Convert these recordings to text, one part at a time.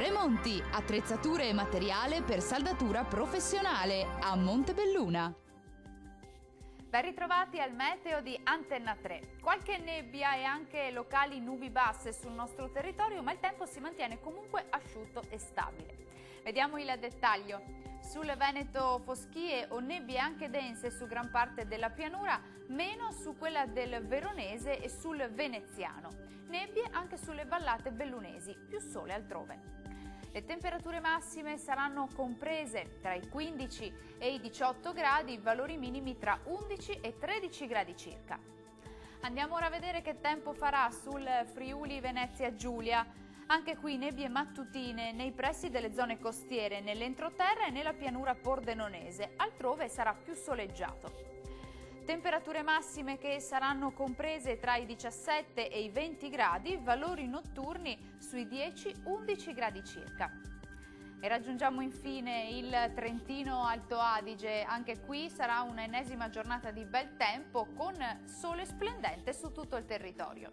Tremonti, attrezzature e materiale per saldatura professionale a Montebelluna. Ben ritrovati al meteo di Antenna 3. Qualche nebbia e anche locali nubi basse sul nostro territorio, ma il tempo si mantiene comunque asciutto e stabile. Vediamo il dettaglio. Sul Veneto foschie o nebbie anche dense su gran parte della pianura, meno su quella del Veronese e sul Veneziano. Nebbie anche sulle vallate bellunesi, più sole altrove. Le temperature massime saranno comprese tra i 15 e i 18 gradi, valori minimi tra 11 e 13 gradi circa. Andiamo ora a vedere che tempo farà sul Friuli Venezia Giulia. Anche qui nebbie mattutine nei pressi delle zone costiere, nell'entroterra e nella pianura pordenonese, altrove sarà più soleggiato. Temperature massime che saranno comprese tra i 17 e i 20 gradi, valori notturni sui 10-11 gradi circa. E raggiungiamo infine il Trentino Alto Adige. Anche qui sarà un'ennesima giornata di bel tempo con sole splendente su tutto il territorio.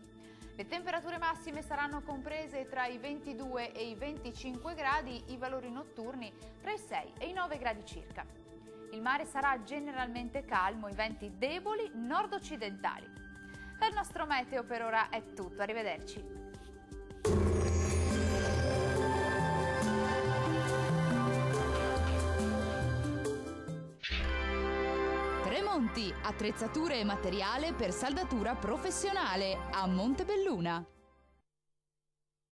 Le temperature massime saranno comprese tra i 22 e i 25 gradi, i valori notturni tra i 6 e i 9 gradi circa. Il mare sarà generalmente calmo, i venti deboli nord-occidentali. Dal nostro meteo per ora è tutto, arrivederci. Tremonti, attrezzature e materiale per saldatura professionale a Montebelluna.